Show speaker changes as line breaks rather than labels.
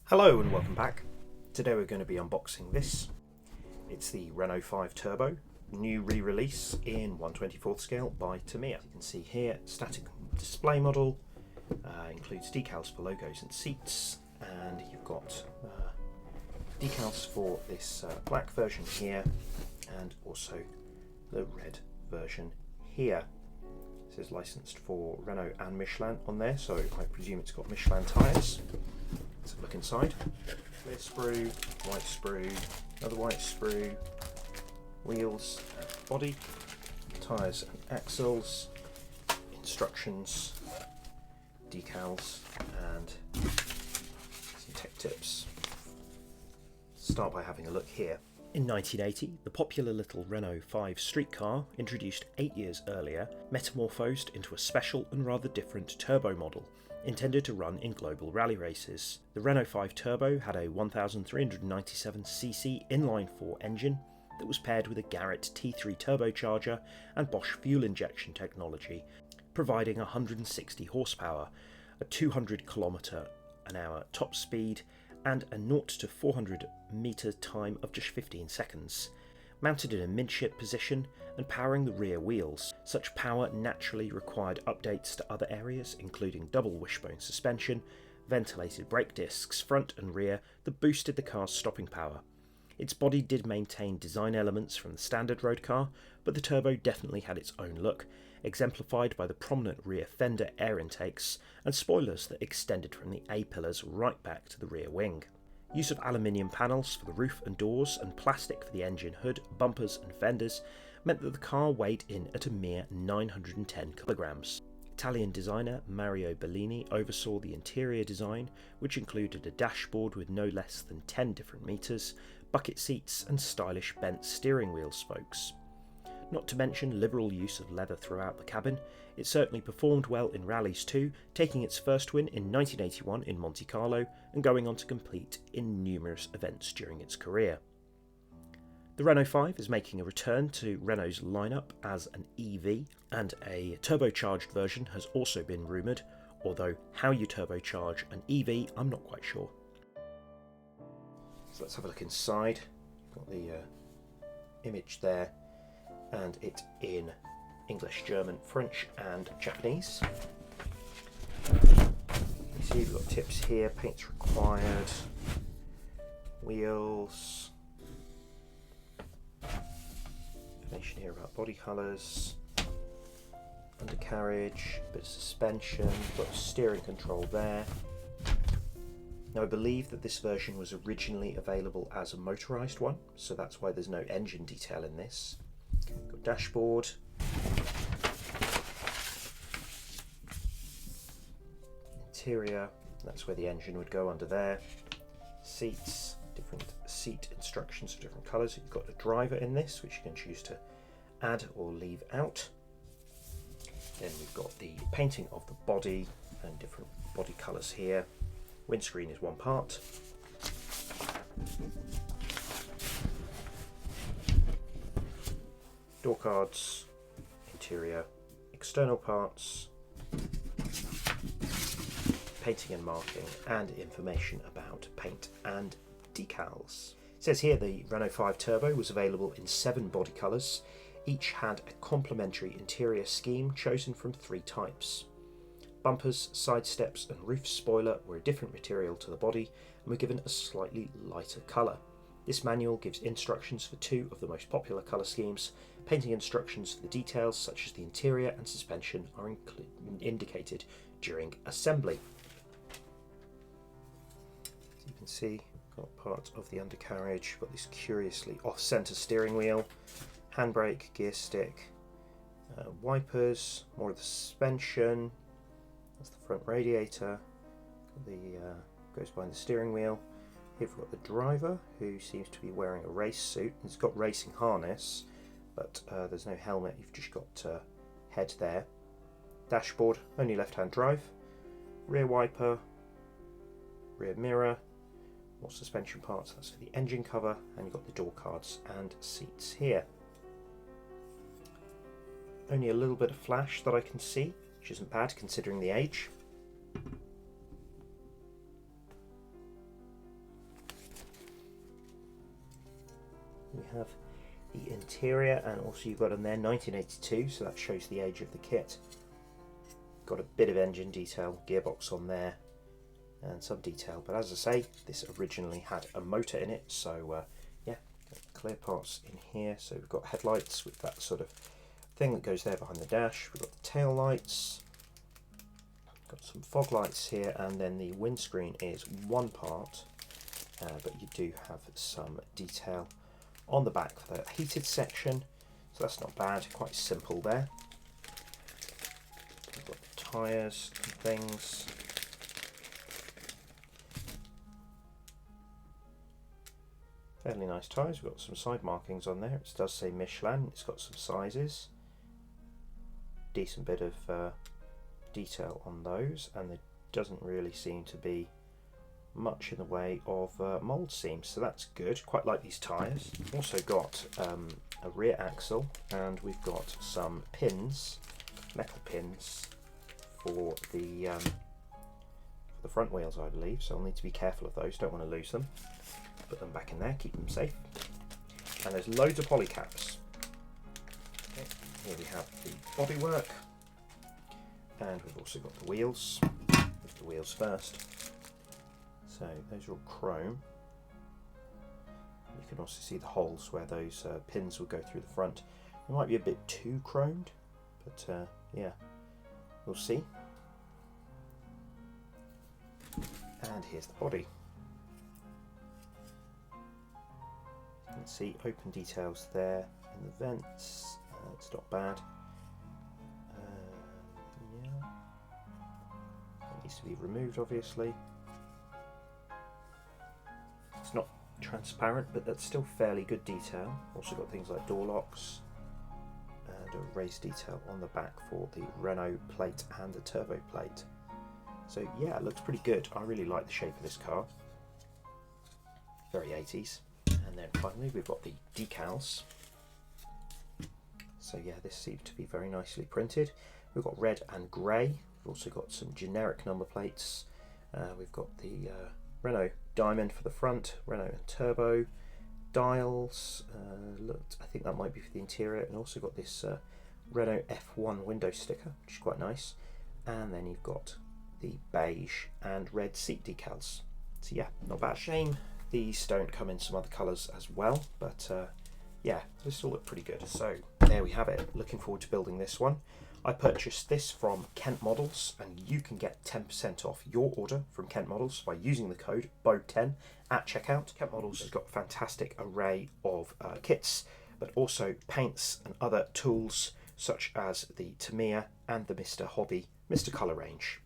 Hello and welcome back. Today we're going to be unboxing this. It's the Renault 5 Turbo, new re-release in 1/24th scale by Tamiya. You can see here, static display model, includes decals for logos and seats, and you've got decals for this black version here, and also the red version here. It says licensed for Renault and Michelin on there, so I presume it's got Michelin tyres. Let's have a look inside. Clear sprue, white sprue, another white sprue, wheels and body, tyres and axles, instructions, decals and some tech tips. Start by having a look here. In 1980, the popular little Renault 5 street car, introduced 8 years earlier, metamorphosed into a special and rather different turbo model, intended to run in global rally races. The Renault 5 Turbo had a 1397cc inline-4 engine that was paired with a Garrett T3 turbocharger and Bosch fuel injection technology, providing 160 horsepower, a 200 km/h top speed, and a 0 to 400 metre time of just 15 seconds. Mounted in a midship position and powering the rear wheels, such power naturally required updates to other areas, including double wishbone suspension, ventilated brake discs front and rear that boosted the car's stopping power. Its body did maintain design elements from the standard road car, but the Turbo definitely had its own look, exemplified by the prominent rear fender air intakes and spoilers that extended from the A-pillars right back to the rear wing. Use of aluminium panels for the roof and doors and plastic for the engine hood, bumpers and fenders meant that the car weighed in at a mere 910 kilograms. Italian designer Mario Bellini oversaw the interior design, which included a dashboard with no less than 10 different meters, bucket seats and stylish bent steering wheel spokes. Not to mention liberal use of leather throughout the cabin, it certainly performed well in rallies too, taking its first win in 1981 in Monte Carlo and going on to compete in numerous events during its career. The Renault 5 is making a return to Renault's lineup as an EV, and a turbocharged version has also been rumoured, although how you turbocharge an EV I'm not quite sure. So let's have a look inside. Got the image there, and it in English, German, French and Japanese. You see we've got tips here, paints required, wheels, information here about body colours, undercarriage, bit of suspension, got steering control there. Now I believe that this version was originally available as a motorised one, so that's why there's no engine detail in this. Got dashboard, interior, that's where the engine would go under there, seats, different seat instructions for different colours. You've got a driver in this, which you can choose to add or leave out. Then we've got the painting of the body and different body colours here. Windscreen is one part. Door cards, interior, external parts, painting and marking, and information about paint and decals. It says here the Renault 5 Turbo was available in 7 body colours. Each had a complementary interior scheme chosen from 3 types. Bumpers, side steps and roof spoiler were a different material to the body and were given a slightly lighter colour. This manual gives instructions for 2 of the most popular colour schemes. Painting instructions for the details such as the interior and suspension are indicated during assembly. As you can see, got part of the undercarriage, got this curiously off-centre steering wheel, handbrake, gear stick, wipers, more of the suspension. That's the front radiator, goes behind the steering wheel. Here we've got the driver, who seems to be wearing a race suit. He's got racing harness, but there's no helmet, you've just got head there. Dashboard, only left-hand drive. Rear wiper, rear mirror, more suspension parts, that's for the engine cover, and you've got the door cards and seats here. Only a little bit of flash that I can see, which isn't bad considering the age. We have the interior, and also you've got on there 1982, so that shows the age of the kit. Got a bit of engine detail, gearbox on there, and some detail, but as I say, this originally had a motor in it, so yeah, clear parts in here. So we've got headlights with that sort of thing that goes there behind the dash. We've got the tail lights, got some fog lights here, and then the windscreen is one part, but you do have some detail on the back for the heated section, so that's not bad, quite simple there. We've got the tyres and things. Fairly nice tyres. We've got some side markings on there. It does say Michelin. It's got some sizes. Decent bit of detail on those, and there doesn't really seem to be much in the way of mould seams, so that's good. Quite like these tyres. Also got a rear axle, and we've got some pins, metal pins for the front wheels, I believe. So I'll need to be careful of those. Don't want to lose them. Put them back in there, keep them safe. And there's loads of poly caps. Okay. Here we have the bodywork, and we've also got the wheels. With the wheels first. So those are all chrome. You can also see the holes where those pins will go through the front. They might be a bit too chromed, but yeah, we'll see. And here's the body. You can see open details there in the vents. It's not bad. Yeah, it needs to be removed, obviously. It's not transparent, but that's still fairly good detail. Also got things like door locks and a raised detail on the back for the Renault plate and the turbo plate. So yeah, it looks pretty good. I really like the shape of this car. Very 80s. And then finally we've got the decals. So yeah, this seems to be very nicely printed. We've got red and grey. We've also got some generic number plates. We've got the Renault diamond for the front, Renault and turbo dials. Looked, I think that might be for the interior, and also got this Renault F1 window sticker, which is quite nice. And then you've got the beige and red seat decals. So yeah, not bad. Shame these don't come in some other colours as well, but yeah, they still look pretty good. So there we have it. Looking forward to building this one. I purchased this from Kent Models, and you can get 10% off your order from Kent Models by using the code BOAB10 at checkout. Kent Models has got a fantastic array of kits, but also paints and other tools such as the Tamiya and the Mr. Hobby, Mr. Colour range.